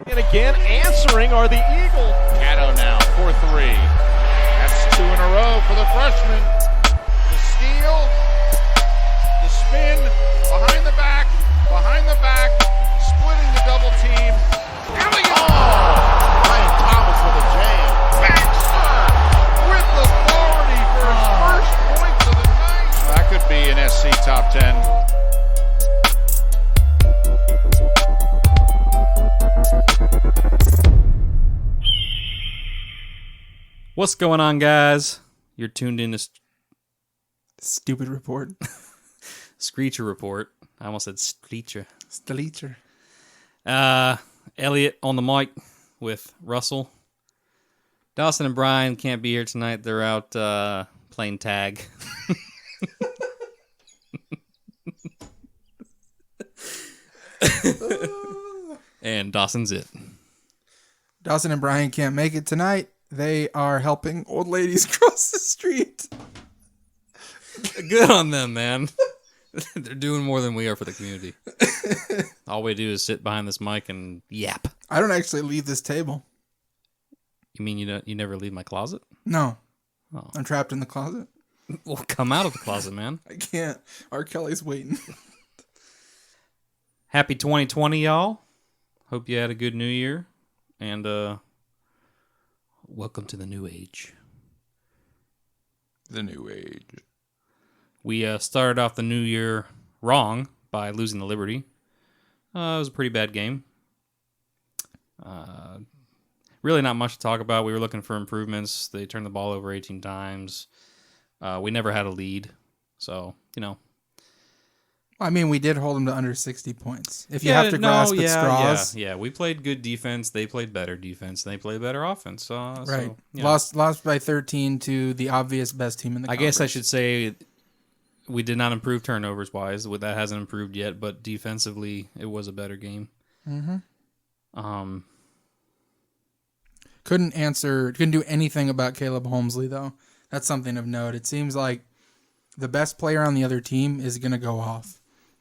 And again, answering are the Eagles. Gatto now, 4-3. That's 2 in a row for the freshman. The steal, the spin, behind the back, splitting the double team. Ryan Thomas with a jam. Baxter with authority for his first points of the night. That could be an SC top 10. What's going on, guys? You're tuned in to Stupid report. Screecher Report. I almost said Screecher. Staleacher. Elliot on the mic with Russell. Dawson and Brian can't be here tonight. They're out playing tag. And Dawson's it. Dawson and Brian can't make it tonight. They are helping old ladies cross the street. Good on them, man. They're doing more than we are for the community. All we do is sit behind this mic and yap. I don't actually leave this table. You mean you never leave my closet? No. Oh. I'm trapped in the closet. Well, come out of the closet, man. I can't. R. Kelly's waiting. Happy 2020, y'all. Hope you had a good new year. And welcome to the new age. The new age. We started off the new year wrong by losing to Liberty. It was a pretty bad game. Really not much to talk about. We were looking for improvements. They turned the ball over 18 times. We never had a lead. So, you know. I mean, we did hold them to under 60 points. If you have to grasp at straws. Yeah. We played good defense. They played better defense. They played better offense. Right. So, you know. Lost by 13 to the obvious best team in the conference. I guess I should say we did not improve turnovers-wise. That hasn't improved yet, but defensively, it was a better game. Mm-hmm. Couldn't do anything about Caleb Holmesley, though. That's something of note. It seems like the best player on the other team is going to go off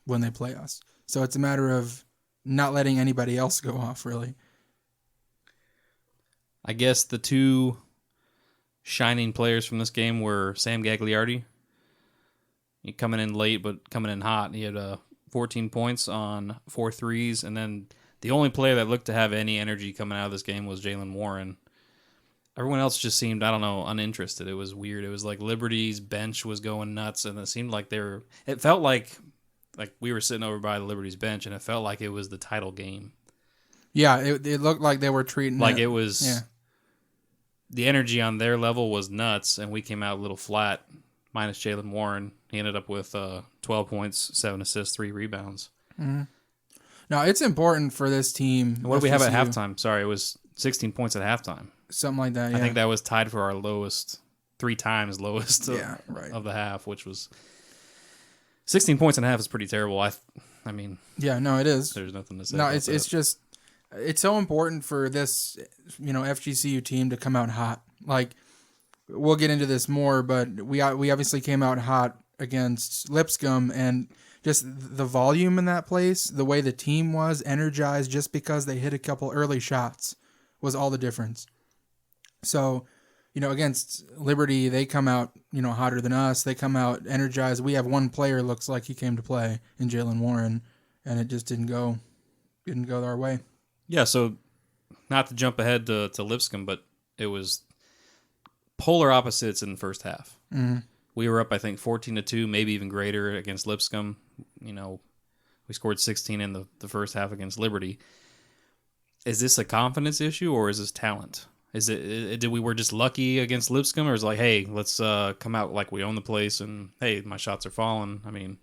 when they play us. So it's a matter of not letting anybody else go off, really. I guess the two shining players from this game were Sam Gagliardi. He coming in late, but coming in hot. He had 14 points on 4 threes, and then the only player that looked to have any energy coming out of this game was Jalen Warren. Everyone else just seemed, I don't know, uninterested. It was weird. It was like Liberty's bench was going nuts, and it seemed like it felt like we were sitting over by the Liberty's bench, and it felt like it was the title game. Yeah, it looked like they were treating it was. Yeah. The energy on their level was nuts, and we came out a little flat, minus Jalen Warren. He ended up with 12 points, 7 assists, 3 rebounds. Mm-hmm. Now, it's important for this team. And what did we have at halftime? Sorry, it was 16 points at halftime. Something like that, yeah. I think that was tied for our lowest, 3 times lowest of the half, which was 16 points and a half is pretty terrible. I mean... Yeah, no, it is. There's nothing to say about it's just... It's so important for this, FGCU team to come out hot. Like, we'll get into this more, but we obviously came out hot against Lipscomb, and just the volume in that place, the way the team was energized just because they hit a couple early shots was all the difference. So, against Liberty, they come out, hotter than us. They come out energized. We have one player looks like he came to play in Jalen Warren, and it just didn't go our way. Yeah, so not to jump ahead to Lipscomb, but it was polar opposites in the first half. Mm-hmm. We were up, I think, 14-2, maybe even greater against Lipscomb. We scored 16 in the first half against Liberty. Is this a confidence issue or is this talent? Is it did we were just lucky against Lipscomb, or is it like, hey, let's come out like we own the place and hey, my shots are falling? I mean,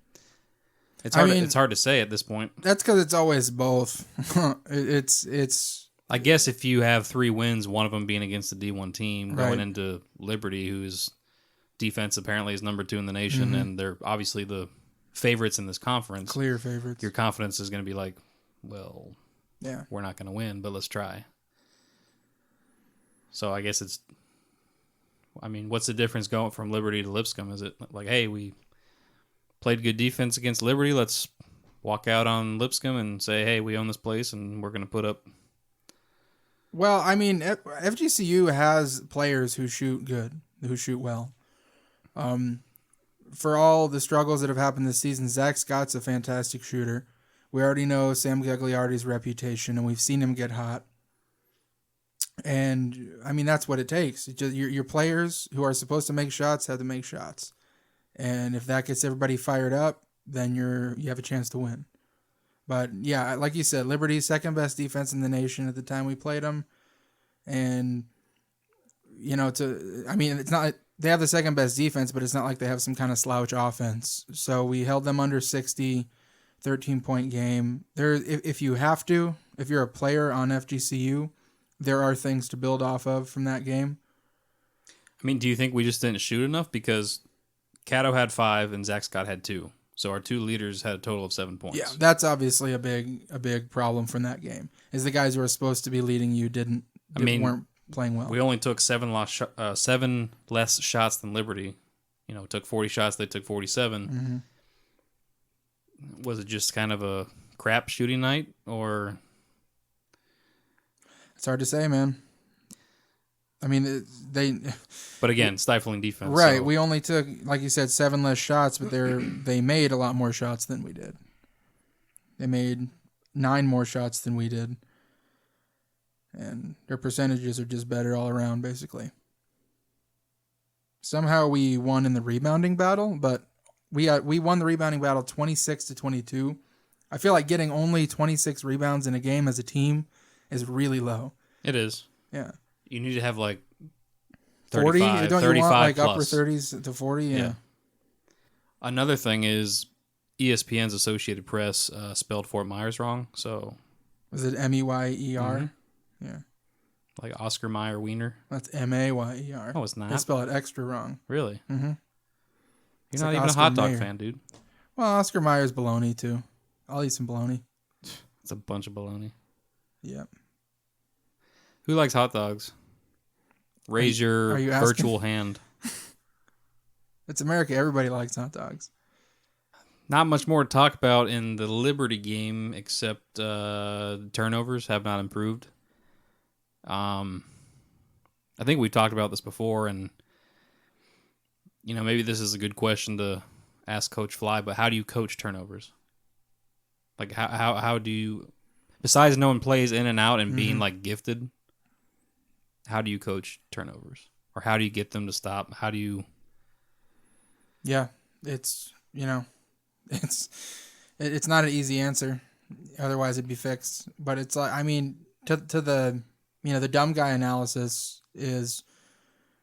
it's hard to say at this point. That's because it's always both. it's. I guess if you have 3 wins, one of them being against the D1 team, going into Liberty, whose defense apparently is number 2 in the nation, mm-hmm. and they're obviously the favorites in this conference. Clear favorites. Your confidence is going to be like, well, yeah, we're not going to win, but let's try. So I guess what's the difference going from Liberty to Lipscomb? Is it like, hey, we played good defense against Liberty, let's walk out on Lipscomb and say, hey, we own this place and we're going to put up Well, I mean, FGCU has players who shoot good, who shoot well. For all the struggles that have happened this season, Zach Scott's a fantastic shooter. We already know Sam Gagliardi's reputation, and we've seen him get hot. And, I mean, that's what it takes. It's just, your players who are supposed to make shots have to make shots. And if that gets everybody fired up, then you have a chance to win. But, yeah, like you said, Liberty's second best defense in the nation at the time we played them. And, you know, it's not they have the second best defense, but it's not like they have some kind of slouch offense. So we held them under 60, 13-point game. If you have to, if you're a player on FGCU, there are things to build off of from that game. I mean, do you think we just didn't shoot enough? Because Cato had 5 and Zach Scott had 2. So our 2 leaders had a total of 7 points. Yeah, that's obviously a big problem from that game. Is the guys who are supposed to be leading you weren't playing well. We only took 7 less shots than Liberty. You know, took 40 shots, they took 47. Mm-hmm. Was it just kind of a crap shooting night, or? It's hard to say, man. I mean, But again, stifling defense. Right. So. We only took, like you said, 7 less shots, but they made a lot more shots than we did. They made 9 more shots than we did. And their percentages are just better all around, basically. Somehow we won in the rebounding battle, but we won the rebounding battle 26-22. I feel like getting only 26 rebounds in a game as a team is really low. It is. Yeah. You need to have like 40? 35, Don't 35 you want like plus. upper 30s to 40? Yeah. Another thing is ESPN's Associated Press spelled Fort Myers wrong. So Was it M-E-Y-E-R? Mm-hmm. Yeah. Like Oscar Mayer Wiener. That's M-A-Y-E-R. No, it's not. They spell it extra wrong. Really? Mm-hmm. You're not even a hot dog fan, dude. Well, Oscar Mayer's bologna, too. I'll eat some bologna. It's a bunch of baloney. Yep. Who likes hot dogs? Raise your virtual hand. It's America. Everybody likes hot dogs. Not much more to talk about in the Liberty game except turnovers have not improved. I think we talked about this before, and you know, maybe this is a good question to ask Coach Fly, but how do you coach turnovers? Like how do you, besides knowing plays in and out and being like gifted, how do you coach turnovers? Or how do you get them to stop? How do you? Yeah, it's, you know, it's not an easy answer. Otherwise it'd be fixed. But it's like, I mean, to the, you know, the dumb guy analysis is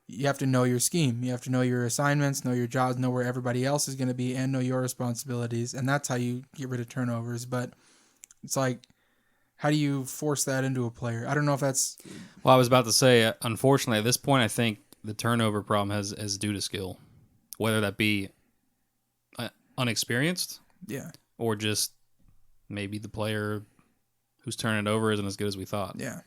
you have to know your scheme. You have to know your assignments, know your jobs, know where everybody else is going to be, and know your responsibilities. And that's how you get rid of turnovers. But it's like, how do you force that into a player? I don't know if that's... Well, I was about to say, unfortunately, at this point, I think the turnover problem is due to skill. Whether that be unexperienced, or just maybe the player who's turning it over isn't as good as we thought. Yeah.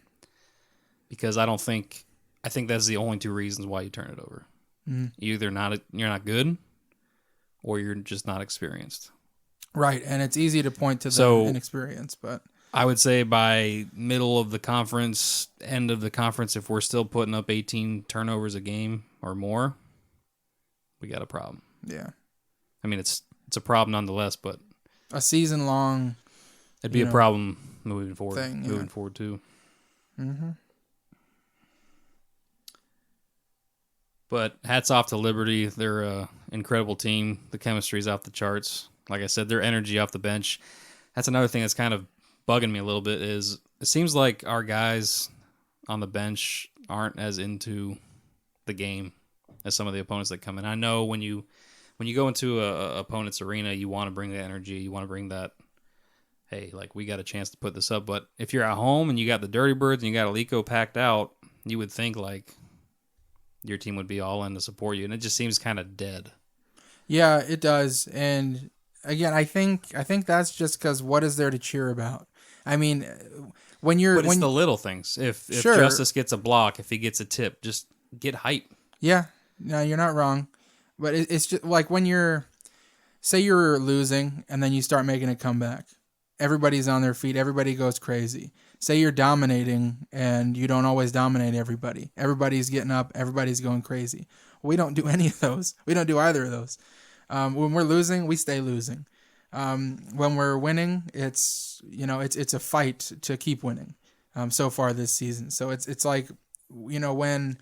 Because I think that's the only 2 reasons why you turn it over. Mm-hmm. Either you're not good, or you're just not experienced. Right, and it's easy to point to the inexperience, but I would say by middle of the conference, end of the conference, if we're still putting up 18 turnovers a game or more, we got a problem. Yeah. I mean, it's a problem nonetheless, but a season long, it'd be a problem moving forward. Moving forward too. Mm-hmm. But hats off to Liberty. They're an incredible team. The chemistry's off the charts. Like I said, their energy off the bench. That's another thing that's kind of bugging me a little bit is it seems like our guys on the bench aren't as into the game as some of the opponents that come in. I know when you go into a opponent's arena, you want to bring the energy. You want to bring that, hey, like we got a chance to put this up. But if you're at home and you got the Dirty Birds and you got Alico packed out, you would think like your team would be all in to support you. And it just seems kind of dead. Yeah, it does. And again, I think that's just because what is there to cheer about? I mean, it's the little things. If Justice gets a block, if he gets a tip, just get hype. Yeah, no, you're not wrong. But it's just like when say you're losing and then you start making a comeback. Everybody's on their feet. Everybody goes crazy. say you're dominating and you don't always dominate everybody. Everybody's getting up. Everybody's going crazy. We don't do any of those. We don't do either of those. When we're losing, we stay losing. When we're winning, it's a fight to keep winning. So far this season, so it's like, when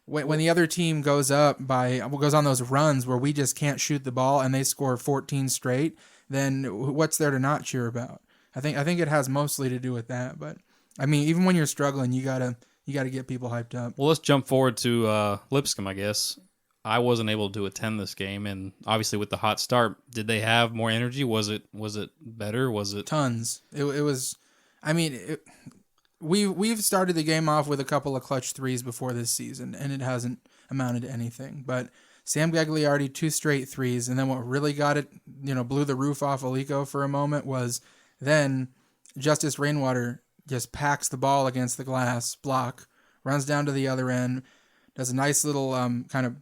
the other team goes on those runs where we just can't shoot the ball and they score 14 straight, then what's there to not cheer about? I think it has mostly to do with that. But I mean, even when you're struggling, you gotta get people hyped up. Well, let's jump forward to Lipscomb, I guess. I wasn't able to attend this game, and obviously with the hot start, did they have more energy? Was it better? Was it tons? It was. I mean, we've started the game off with a couple of clutch threes before this season, and it hasn't amounted to anything. But Sam Gagliardi 2 straight threes, and then what really got it, blew the roof off Alico for a moment was then Justice Rainwater just packs the ball against the glass block, runs down to the other end, does a nice little kind of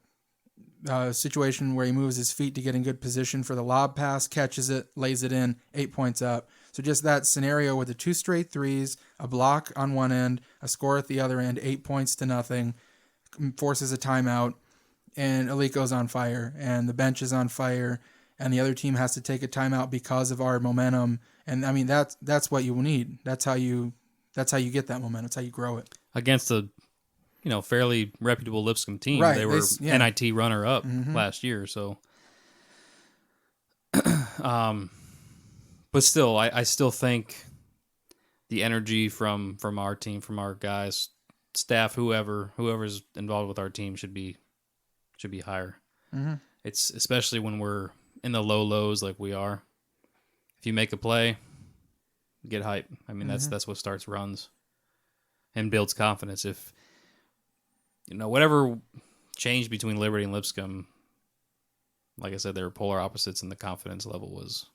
situation where he moves his feet to get in good position for the lob pass, catches it, lays it in, 8 points up. So just that scenario with the 2 straight threes, a block on one end, a score at the other end, 8 points to nothing, forces a timeout, and Alico's on fire, and the bench is on fire, and the other team has to take a timeout because of our momentum. And I mean, that's what you need. That's how you get that momentum. That's how you grow it. Against a fairly reputable Lipscomb team. Right. They were NIT runner-up last year. So, but still, I still think the energy from our team, from our guys, staff, whoever's involved with our team should be higher. Mm-hmm. It's especially when we're in the lows like we are. If you make a play, get hype. I mean, that's what starts runs and builds confidence. If whatever changed between Liberty and Lipscomb, like I said, they were polar opposites, and the confidence level was.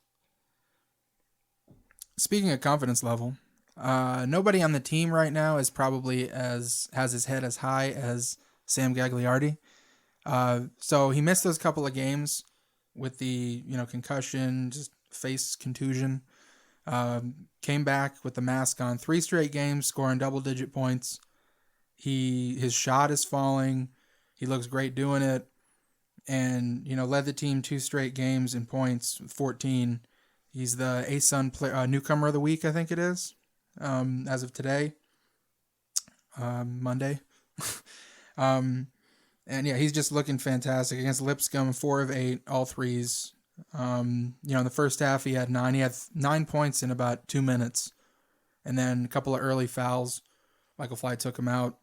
Speaking of confidence level, nobody on the team right now is probably has his head as high as Sam Gagliardi. So he missed those couple of games with the concussion, just face contusion. Came back with the mask on, 3 straight games, scoring double-digit points. His shot is falling. He looks great doing it, and led the team 2 straight games in points, 14. He's the ASUN newcomer of the week, I think it is, as of today, Monday. And yeah, he's just looking fantastic against Lipscomb. 4 of 8, all threes. In the first half he had 9. He had 9 points in about 2 minutes, and then a couple of early fouls. Michael Fly took him out.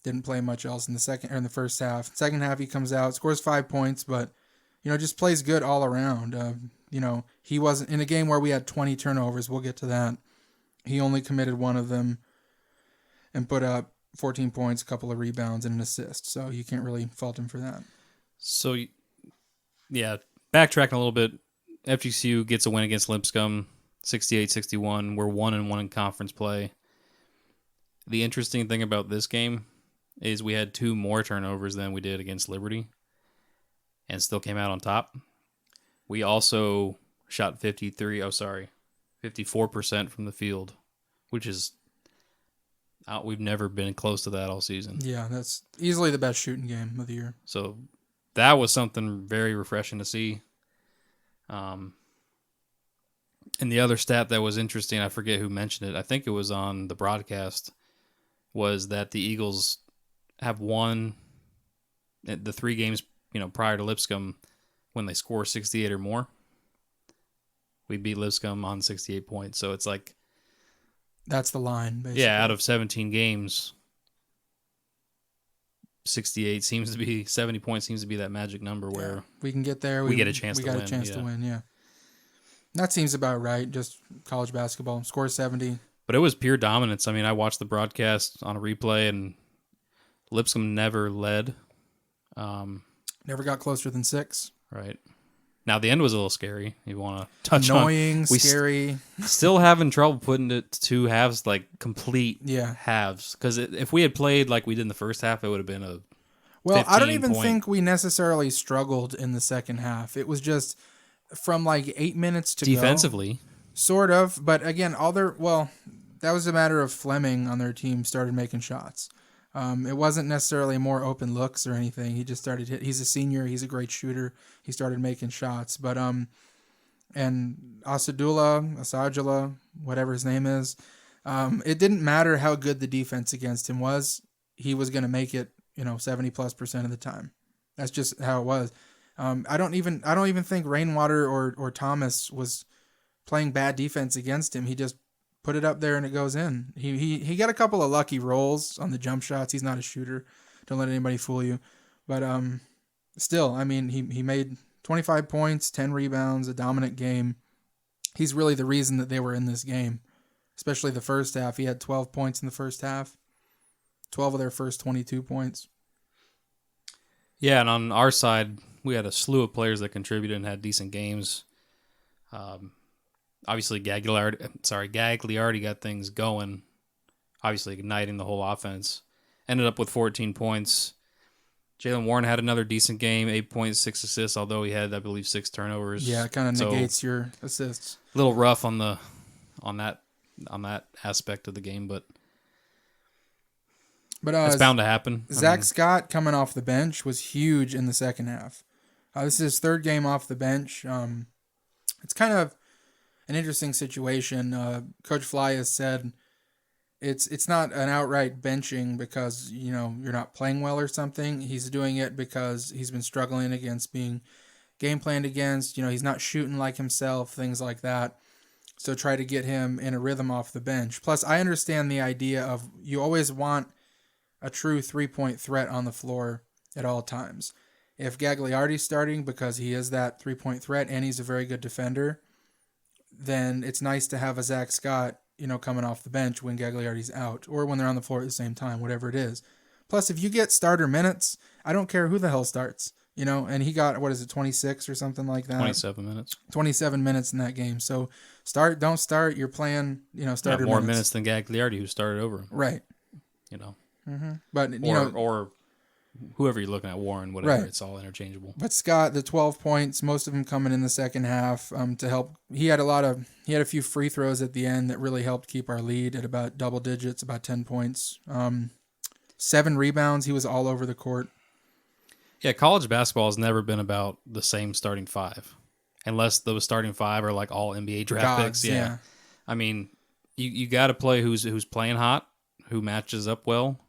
Didn't play much else in the first half. Second half he comes out, scores 5 points, but just plays good all around. He wasn't in a game where we had 20 turnovers. We'll get to that. He only committed 1 of them and put up 14 points, a couple of rebounds, and an assist. So you can't really fault him for that. So, yeah, backtracking a little bit, FGCU gets a win against Lipscomb, 68-61. We're 1-1 in conference play. The interesting thing about this game is we had 2 more turnovers than we did against Liberty and still came out on top. We also shot 54% from the field, which is we've never been close to that all season. Yeah, that's easily the best shooting game of the year. So that was something very refreshing to see. And the other stat that was interesting, I forget who mentioned it, I think it was on the broadcast, was that the Eagles have won the 3 games, prior to Lipscomb when they score 68 or more. We beat Lipscomb on 68 points. So it's like, that's the line, basically. Yeah, out of 17 games, 68 seems to be 70 points seems to be that magic number where we can get there. We get a chance to win. We got a chance to win, yeah. That seems about right. Just college basketball. Score 70. But it was pure dominance. I mean, I watched the broadcast on a replay, and Lipscomb never led. Never got closer than 6. Right. Now, the end was a little scary. You want to touch Annoying, on. scary. Still having trouble putting it to 2 halves, like complete halves. Because if we had played like we did in the first half, it would have been a Well, I don't even think we necessarily struggled in the second half. It was just from like 8 minutes to defensively. Go. Sort of. But again, that was a matter of Fleming on their team started making shots. It wasn't necessarily more open looks or anything. He just started hit. He's a senior. He's a great shooter. He started making shots. But and Asadullah, whatever his name is, it didn't matter how good the defense against him was. He was going to make it, 70+% of the time. That's just how it was. I don't even think Rainwater or Thomas was playing bad defense against him. He just put it up there and it goes in. He got a couple of lucky rolls on the jump shots. He's not a shooter. Don't let anybody fool you. But still, I mean, he made 25 points, 10 rebounds, a dominant game. He's really the reason that they were in this game, especially the first half. He had 12 points in the first half, 12 of their first 22 points. Yeah, and on our side, we had a slew of players that contributed and had decent games. Obviously, Gagliardi got things going, obviously igniting the whole offense. Ended up with 14 points. Jalen Warren had another decent game, 8 points, 6 assists, although he had, I believe, 6 turnovers. Yeah, it kind of negates your assists. A little rough on that aspect of the game, but it's bound to happen. Zach Scott coming off the bench was huge in the second half. This is his third game off the bench. It's kind of an interesting situation. Coach Fly has said it's not an outright benching because you're not playing well or something. He's doing it because he's been struggling against being game planned against. He's not shooting like himself, things like that. So try to get him in a rhythm off the bench. Plus, I understand the idea of you always want a true 3-point threat on the floor at all times. If Gagliardi's starting because he is that 3-point threat and he's a very good defender, then it's nice to have a Zach Scott, coming off the bench when Gagliardi's out or when they're on the floor at the same time, whatever it is. Plus, if you get starter minutes, I don't care who the hell starts, and he got, 26 or something like that? 27 minutes. 27 minutes in that game. So don't start, you're playing, starter more minutes than Gagliardi, who started over him. Right. Mm-hmm. But, or whoever you're looking at, Warren, whatever, right. It's all interchangeable. But Scott, the 12 points, most of them coming in the second half to help. He had a few free throws at the end that really helped keep our lead at about double digits, about 10 points. 7 rebounds. He was all over the court. Yeah, college basketball has never been about the same starting five, unless those starting five are like all NBA draft picks. Yeah. I mean, you got to play who's playing hot, who matches up well,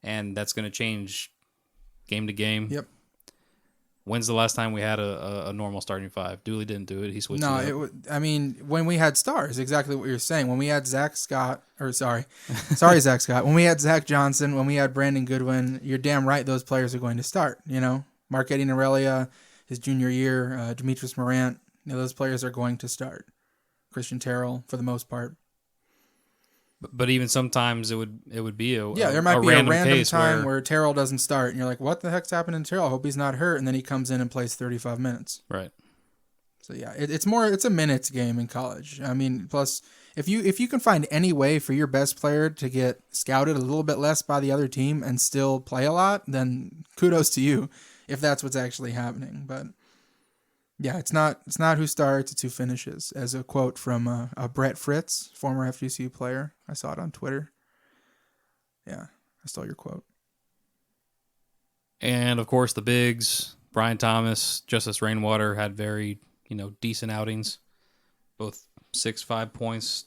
and that's going to change game to game. Yep. When's the last time we had a normal starting five? Dooley didn't do it. He switched it up. When we had stars, exactly what you're saying. When we had Zach Scott, Zach Scott. When we had Zach Johnson, when we had Brandon Goodwin, you're damn right those players are going to start. Mark-Eddie Norelia, his junior year, Demetrius Morant, those players are going to start. Christian Terrell, for the most part. But even sometimes it would be there might be a random time where Terrell doesn't start, and you're like, what the heck's happening to Terrell? I hope he's not hurt, and then he comes in and plays 35 minutes. Right. So yeah, it's a minutes game in college. I mean, plus if you can find any way for your best player to get scouted a little bit less by the other team and still play a lot, then kudos to you if that's what's actually happening. But yeah, it's not who starts, it's who finishes. As a quote from Brett Fritz, former FGCU player. I saw it on Twitter. Yeah, I stole your quote. And of course the bigs, Brian Thomas, Justice Rainwater had very, decent outings. Both 6-5 points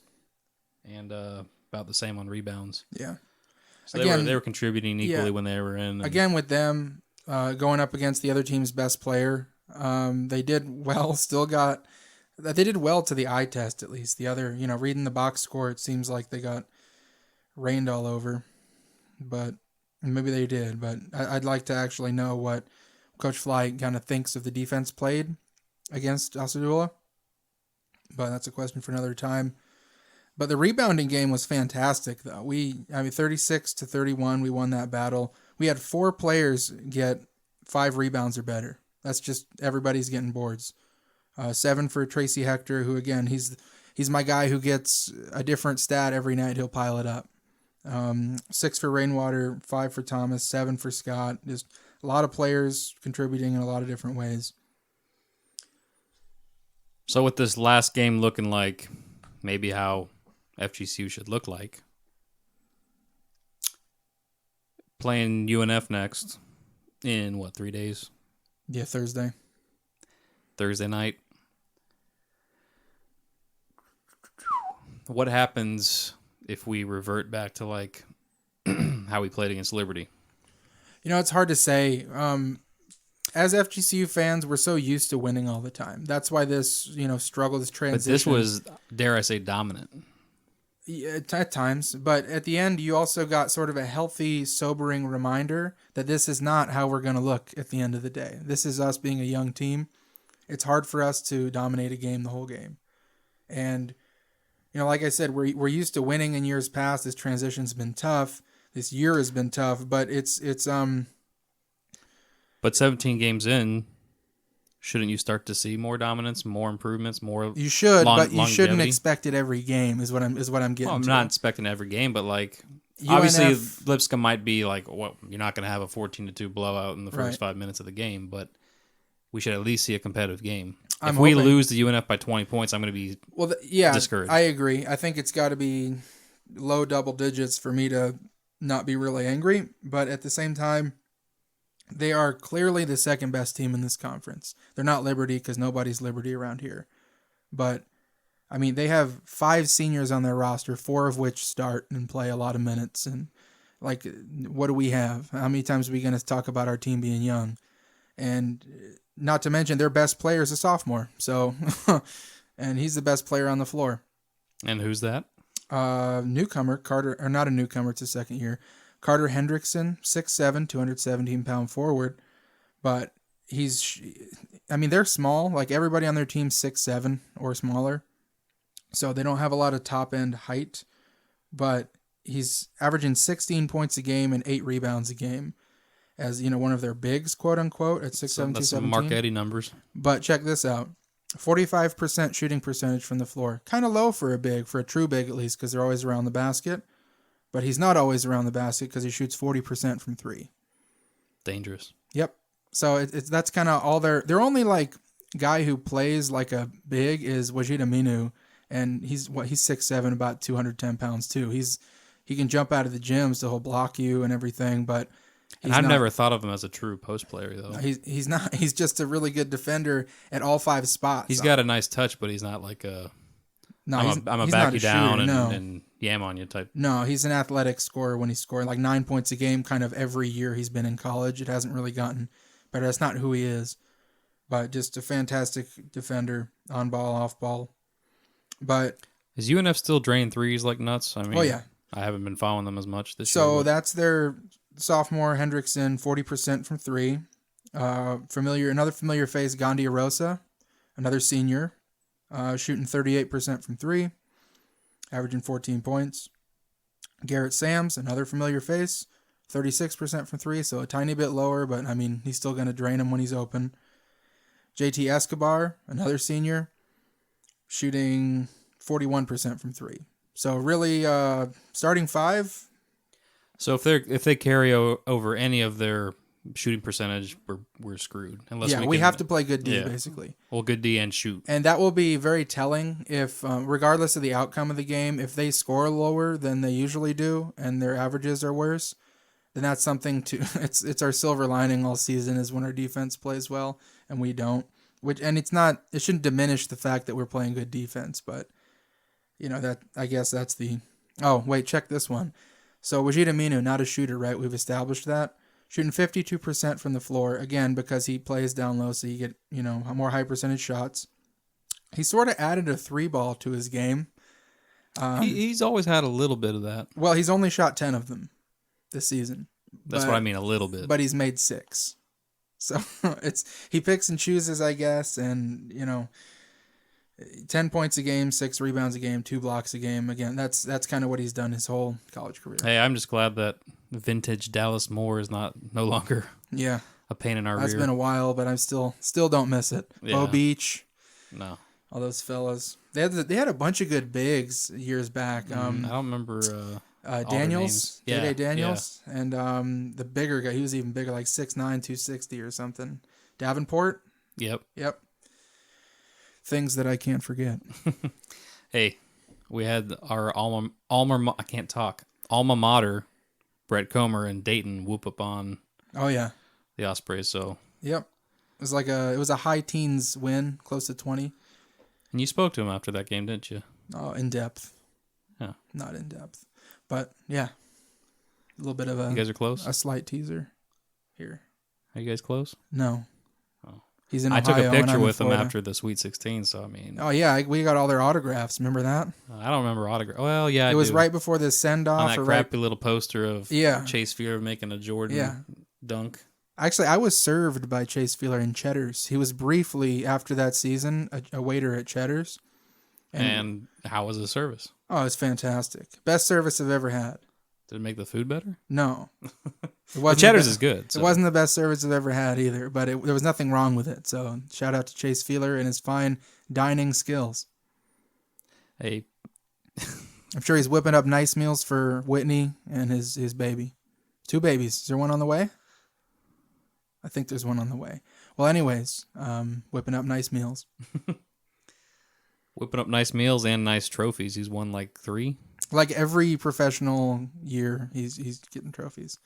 and about the same on rebounds. Yeah. So they were contributing equally when they were in. Again with them going up against the other team's best player. They did well, they did well to the eye test, at least. The other, reading the box score, it seems like they got rained all over, but maybe they did. But I'd like to actually know what Coach Fly kind of thinks of the defense played against Asadullah, but that's a question for another time. But the rebounding game was fantastic, though. 36-31, we won that battle. We had 4 players get 5 rebounds or better. That's just everybody's getting boards. 7 for Tracy Hector, who again he's my guy who gets a different stat every night. He'll pile it up. 6 for Rainwater, 5 for Thomas, 7 for Scott. Just a lot of players contributing in a lot of different ways. So with this last game looking like maybe how FGCU should look like. Playing UNF next in, 3 days? Yeah, Thursday. Thursday night. What happens if we revert back to, like, how we played against Liberty? It's hard to say. As FGCU fans, we're so used to winning all the time. That's why this, struggle, this transition. But this was, dare I say, dominant. Yeah, at times. But at the end, you also got sort of a healthy, sobering reminder that this is not how we're going to look at the end of the day. This is us being a young team. It's hard for us to dominate a game the whole game. And, like I said, we're used to winning in years past. This transition's been tough. This year has been tough, but But 17 games in, shouldn't you start to see more dominance, more improvements, more? You should, but you shouldn't longevity? expect it every game. Is what I'm getting. Well, I'm to. not expecting every game, but like UNF, obviously Lipscomb might be like, well, you're not going to have a 14-2 blowout in the first Right. 5 minutes of the game, but we should at least see a competitive game. I'm if we hoping. lose the UNF by 20 points, I'm going to be discouraged. I agree. I think it's got to be low double digits for me to not be really angry. But at the same time, they are clearly the second best team in this conference. They're not Liberty because nobody's Liberty around here. But, I mean, they have 5 seniors on their roster, 4 of which start and play a lot of minutes. And, like, what do we have? How many times are we going to talk about our team being young? And not to mention their best player is a sophomore. So, and he's the best player on the floor. And who's that? Newcomer, Carter, or not a newcomer, it's his second year. Carter Hendrickson, 6'7", 217-pound forward. But they're small. Like, everybody on their team's 6'7" or smaller. So they don't have a lot of top-end height. But he's averaging 16 points a game and 8 rebounds a game. As, one of their bigs, quote-unquote, at 6'7", That's 217. some Mark Eddy numbers. But check this out. 45% shooting percentage from the floor. Kind of low for a true big at least, because they're always around the basket. But he's not always around the basket because he shoots 40% from 3. Dangerous. Yep. So that's kind of all their only like guy who plays like a big is Wajid Aminu, and he's 6'7", about 210 pounds too. He can jump out of the gym, so he'll block you and everything, but I've never thought of him as a true post player though. He's not. He's just a really good defender at all 5 spots. He's got a nice touch, but he's not like a No, I'm a he's back not you a down shooter, and yam on you type. No, he's an athletic scorer when he's scoring like 9 points a game kind of every year he's been in college. It hasn't really gotten better. That's not who he is. But just a fantastic defender, on ball, off ball. But is UNF still draining threes like nuts? I mean, oh yeah. I haven't been following them as much this year. So that's their sophomore Hendrickson, 40% from 3. Another familiar face, Gandhi Arosa, another senior, shooting 38% from 3, averaging 14 points. Garrett Sams, another familiar face, 36% from 3, so a tiny bit lower, but I mean, he's still going to drain him when he's open. JT Escobar, another senior, shooting 41% from 3. So really, starting 5. So if they carry over any of their shooting percentage, we're screwed. Unless we have to play good D, basically. Well, good D and shoot. And that will be very telling if, regardless of the outcome of the game, if they score lower than they usually do and their averages are worse, then that's something to. It's our silver lining all season is when our defense plays well and we don't. It shouldn't diminish the fact that we're playing good defense, but I guess that's the. Oh wait, check this one. So Wajid Aminu, not a shooter, right? We've established that. Shooting 52% from the floor, again, because he plays down low, so you get, more high percentage shots. He sort of added a 3-ball to his game. He's always had a little bit of that. Well, he's only shot 10 of them this season. That's what I mean, a little bit. But he's made 6. So he picks and chooses, I guess, and, 10 points a game, 6 rebounds a game, 2 blocks a game. Again, that's kind of what he's done his whole college career. Hey, I'm just glad that vintage Dallas Moore is no longer a pain in our rear. That's been a while, but I still don't miss it. Yeah. Bo Beach, no, all those fellas. They had a bunch of good bigs years back. I don't remember Daniels, yeah, Daniels, and the bigger guy. He was even bigger, like 6'9", 260 or something. Davenport. Yep. Things that I can't forget. Hey, We had our I can't talk. Alma mater, Brett Comer and Dayton whoop up on Oh yeah. the Ospreys. So, Yep. It was a high teens win, close to 20. and you spoke to him after that game, didn't you? Oh, in depth. Yeah. Not in depth. But yeah. A little bit of You guys are close? a slight teaser here. Are you guys close? No. Oh. He's in I Ohio. took a and picture I'm in with him Florida. after the Sweet 16, so I mean, Oh yeah, we got all their autographs. Remember that? I don't remember autograph. Well, yeah, It I was do. right before the send on off. that crappy little poster of Yeah. Chase Fielder making a Jordan dunk. Actually, I was served by Chase Fielder in Cheddar's. He was briefly after that season a waiter at Cheddar's. And how was the service? Oh, it's fantastic. Best service I've ever had. Did it make the food better? No. It The wasn't Cheddar's the is good. So. It wasn't the best service I've ever had either, but there was nothing wrong with it. So shout out to Chase Fielder and his fine dining skills. Hey, I'm sure he's whipping up nice meals for Whitney and his baby. 2 babies. Is there one on the way? I think there's one on the way. Well, anyways, whipping up nice meals. whipping up nice meals and nice trophies. He's won like 3. Like every professional year, he's getting trophies.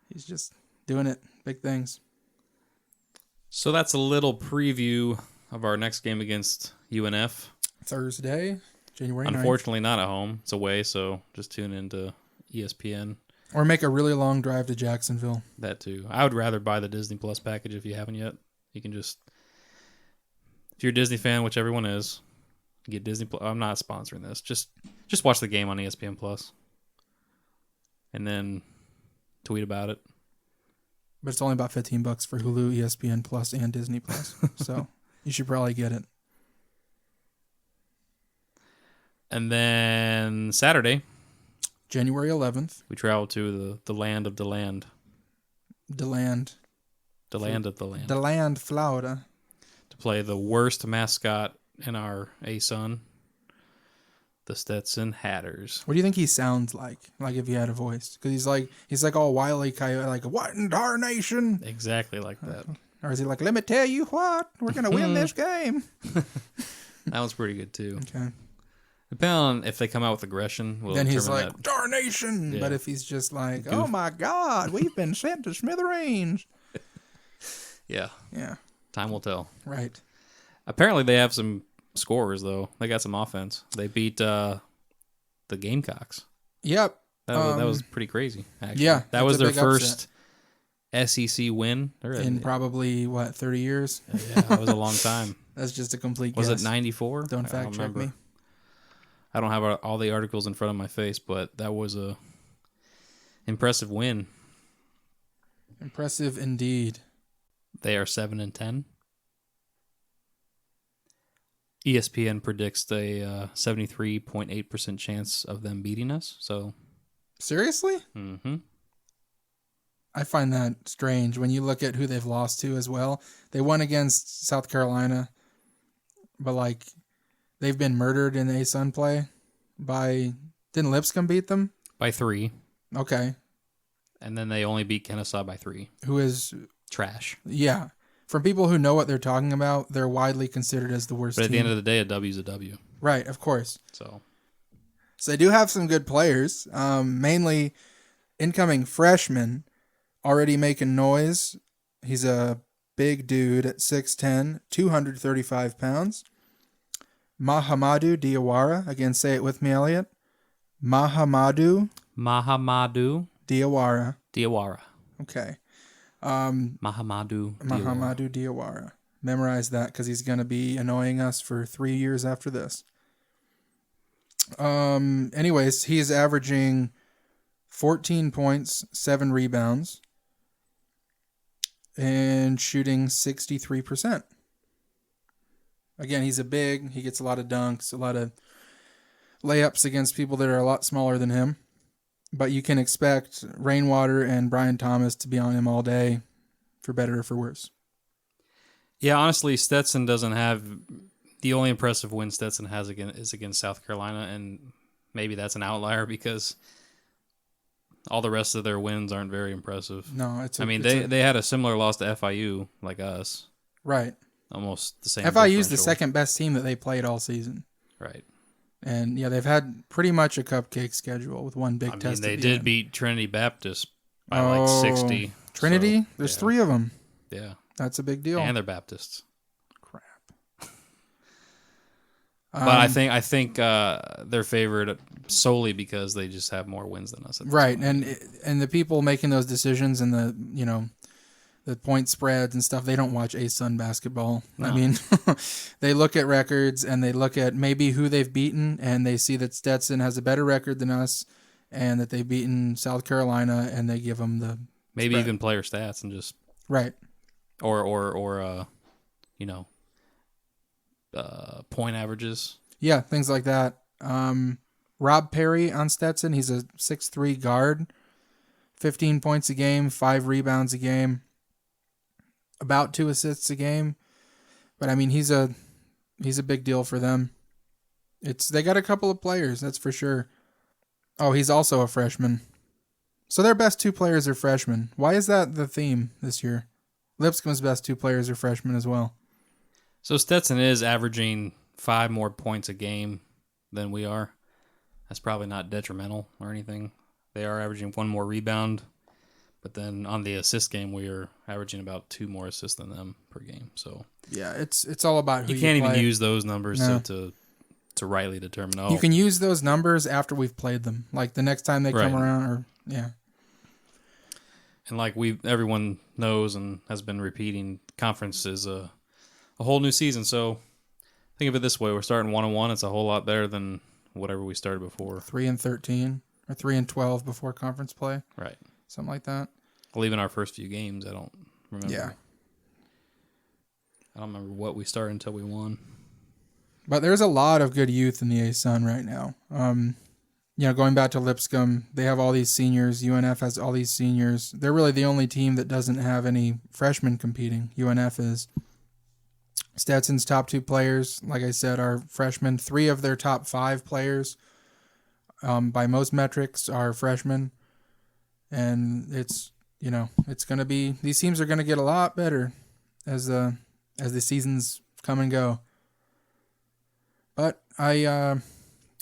He's just doing it. Big things. So that's a little preview of our next game against UNF. Thursday, January 9th. Unfortunately, not at home. It's away, so just tune into ESPN. Or make a really long drive to Jacksonville. That too. I would rather buy the Disney Plus package if you haven't yet. You can just, if you're a Disney fan, which everyone is, get Disney Plus. I'm not sponsoring this. Just watch the game on ESPN Plus, and then tweet about it. But it's only about $15 for Hulu, ESPN Plus, and Disney Plus. So you should probably get it. And then Saturday, January 11th. we travel to the land of the land. DeLand. The land of the land. DeLand, Florida. To play the worst mascot in our ASUN, the Stetson Hatters. What do you think he sounds like? Like if he had a voice? Because he's like all Wile E. Coyote, like, what in darnation? Exactly like that. Or is he like, let me tell you what, we're going to win this game? That one's pretty good too. Okay. Depending on if they come out with aggression, we'll Then he's determine like, that. darnation. Yeah. But if he's just like, oh my God, we've been sent to smithereens. Yeah, Yeah, time will tell. right. Apparently, they have some scorers though. They got some offense. They beat the Gamecocks. Yep. That was pretty crazy. Actually. Yeah, that it's was a their big first SEC win. In probably, 30 years? Yeah, that was a long time. That's just a complete Was guess. it 94? Don't fact check me. I don't have all the articles in front of my face, but that was a impressive win. Impressive indeed. They are 7-10. ESPN predicts a 73.8% chance of them beating us. So, Seriously? mm-hmm. I find that strange when you look at who they've lost to as well. They won against South Carolina, but they've been murdered in ASUN play by... Didn't Lipscomb beat them? By 3. Okay. And then they only beat Kennesaw by 3. Who is... Trash. Yeah. For people who know what they're talking about, they're widely considered as the worst But at team. the end of the day, a W's a W. Right, of course. So they do have some good players, mainly incoming freshman, already making noise. He's a big dude at 6'10", 235 pounds. Mahamadou Diawara. Again, say it with me, Elliot. Mahamadou Diawara. Diawara. Okay. Mahamadou Diawara. Memorize that because he's going to be annoying us for 3 years after this. Anyways, he is averaging 14 points, 7 rebounds, and shooting 63%. Again, he's he gets a lot of dunks, a lot of layups against people that are a lot smaller than him. But you can expect Rainwater and Brian Thomas to be on him all day, for better or for worse. Yeah, honestly, Stetson doesn't have... The only impressive win Stetson has is against South Carolina, and maybe that's an outlier because all the rest of their wins aren't very impressive. No, they had a similar loss to FIU, like us. Right. Almost the same. FIU's the differential. second best team that they played all season. Right. And yeah, they've had pretty much a cupcake schedule with one big I mean, test. they at the did end. beat Trinity Baptist by like 60. Trinity? So, There's yeah. 3 of them. Yeah. That's a big deal. And they're Baptists. Crap. But I think they're favored solely because they just have more wins than us. At this right, point. and the people making those decisions and the point spreads and stuff, they don't watch ASUN basketball. No. I mean, they look at records and they look at maybe who they've beaten, and they see that Stetson has a better record than us, and that they've beaten South Carolina, and they give them the maybe spread. even player stats and just Right. or point averages. Yeah, things like that. Rob Perry on Stetson, he's a 6'3" guard, 15 points a game, 5 rebounds a game, about 2 assists a game. But I mean, he's a big deal for them. They got a couple of players, that's for sure. Oh, he's also a freshman. So their best 2 players are freshmen. Why is that the theme this year? Lipscomb's best 2 players are freshmen as well. So Stetson is averaging 5 more points a game than we are. That's probably not detrimental or anything. They are averaging 1 more rebound, but then on the assist game, we are averaging about 2 more assists than them per game. So Yeah, it's all about who you can't even play. use those numbers No. to rightly determine. Oh, You can use those numbers after we've played them, like the next time they come Right. around, or yeah. and like everyone knows and has been repeating, conference is a whole new season. So think of it this way: we're starting 1-1. It's a whole lot better than whatever we started before. 3-13 or 3-12 before conference play, Right. something like that. Well, even our first few games, I don't remember. Yeah. I don't remember what we started until we won. But there's a lot of good youth in the ASUN right now. Going back to Lipscomb, they have all these seniors. UNF has all these seniors. They're really the only team that doesn't have any freshmen competing. UNF is. Stetson's top 2 players, like I said, are freshmen. 3 of their top 5 players, by most metrics, are freshmen. And it's going to be, these teams are going to get a lot better as the seasons come and go. But I'm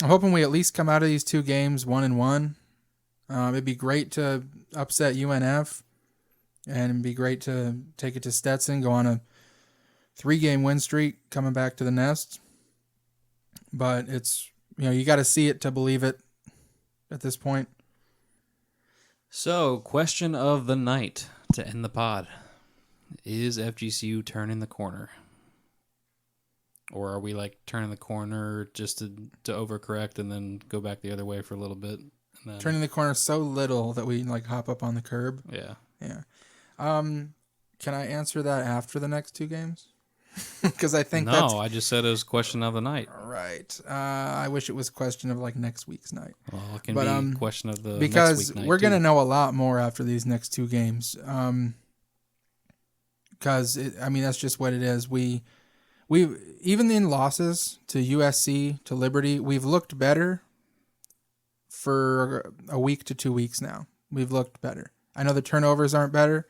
hoping we at least come out of these 2 games 1-1. It'd be great to upset UNF, and it'd be great to take it to Stetson, go on a 3-game win streak, coming back to the nest. But it's, you got to see it to believe it at this point. So, question of the night to end the pod. Is FGCU turning the corner? Or are we like turning the corner just to overcorrect and then go back the other way for a little bit? And then, Turning the corner so little that we like hop up on the curb. Yeah. Yeah. Can I answer that after the next 2 games? Because I think that's... No, I just said it was question of the night. Right. I wish it was a question of like next week's night. Well, it can be question of the because next week night. we're going to know a lot more after these next 2 games. Because, that's just what it is. We even in losses to USC, to Liberty, we've looked better for a week to 2 weeks now. We've looked better. I know the turnovers aren't better,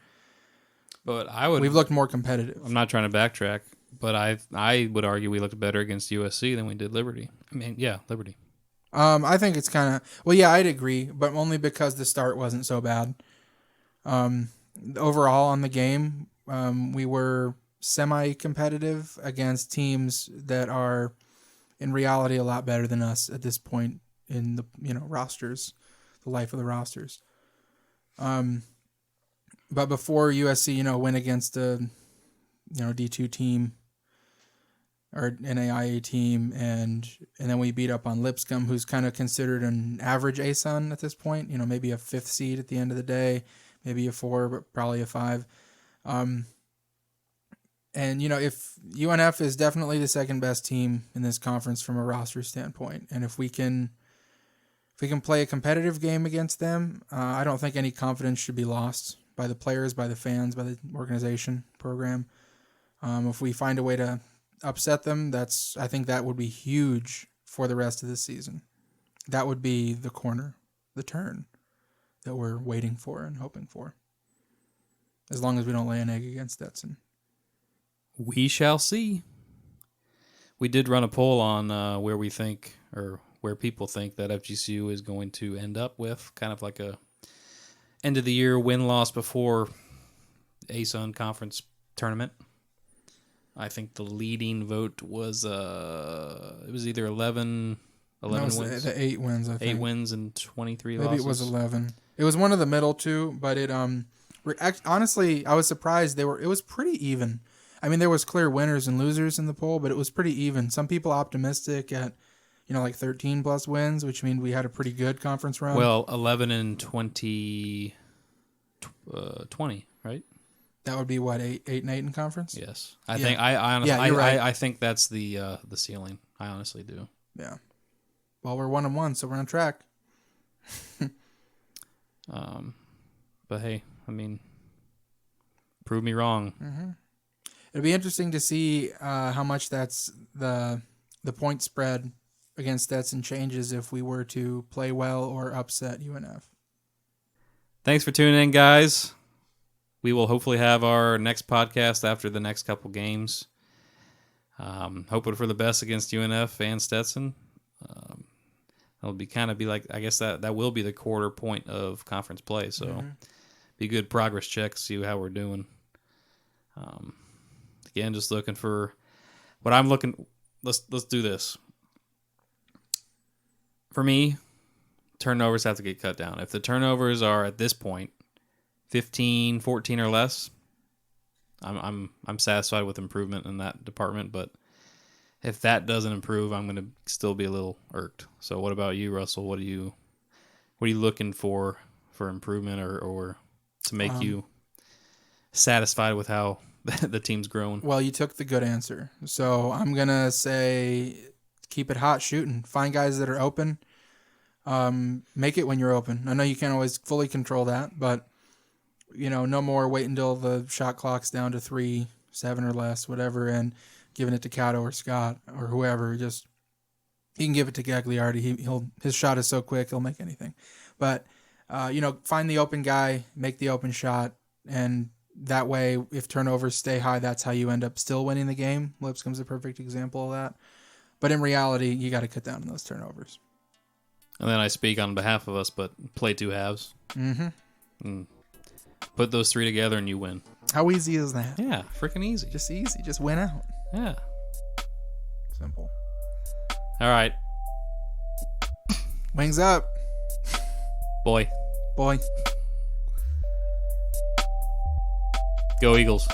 But we've looked more competitive. I'm not trying to backtrack, but I would argue we looked better against USC than we did Liberty. Liberty. I think it's kind of... Well, yeah, I'd agree, but only because the start wasn't so bad. Overall on the game, we were semi-competitive against teams that are in reality a lot better than us at this point in the rosters, the life of the rosters. But before USC, went against a D2 team or NAIA team, and then we beat up on Lipscomb, who's kind of considered an average ASUN at this point. Maybe a 5th seed at the end of the day, maybe a 4, but probably a 5. And, if UNF is definitely the second best team in this conference from a roster standpoint, and if we can play a competitive game against them, I don't think any confidence should be lost by the players, by the fans, by the organization, program. If we find a way to upset them, I think that would be huge for the rest of the season. That would be the corner, the turn that we're waiting for and hoping for. As long as we don't lay an egg against Stetson. We shall see. We did run a poll on where we think, or where people think that FGCU is going to end up with, kind of like a end of the year win-loss before ASUN conference tournament. I think the leading vote was it was either 11 wins. The 8 wins, I think. 8 wins and 23 Maybe losses. it was 11. It was one of the middle two, but it honestly, I was surprised it was pretty even. I mean, there was clear winners and losers in the poll, but it was pretty even. Some people optimistic at, like 13 plus wins, which means we had a pretty good conference run. Well, 11 and 20, right? That would be what, 8 and 8 in conference? Yes. I think I honestly you're right. I think that's the ceiling. I honestly do. Yeah. Well, we're 1-1, so we're on track. But hey, I mean, prove me wrong. Mm-hmm. It'll be interesting to see how much that's the point spread against Stetson changes if we were to play well or upset UNF. Thanks for tuning in, guys. We will hopefully have our next podcast after the next couple games. Hoping for the best against UNF and Stetson. It'll be like, I guess that will be the quarter point of conference play. So be a good progress check, see how we're doing. Again, just looking for what I'm looking. Let's do this. For me, turnovers have to get cut down. If the turnovers are at this point 15, 14 or less, I'm satisfied with improvement in that department. But if that doesn't improve, I'm going to still be a little irked. So what about you, Russell? What are you looking for improvement or to make you satisfied with how the team's grown? Well, you took the good answer. So I'm going to say keep it hot shooting. Find guys that are open. Make it when you're open. I know you can't always fully control that, but no more wait until the shot clock's down to 3, 7 or less, whatever, and giving it to Cato or Scott or whoever. Just you can give it to Gagliardi. His shot is so quick, he'll make anything. But find the open guy, make the open shot, and that way, if turnovers stay high, that's how you end up still winning the game. Lipscomb's a perfect example of that. But in reality, you got to cut down on those turnovers. And then I speak on behalf of us, but play 2 halves. Mm-hmm. And put those 3 together and you win. How easy is that? Yeah, freaking easy. Just easy. Just win out. Yeah. Simple. All right. Wings up. Boy. Boy. Go Eagles.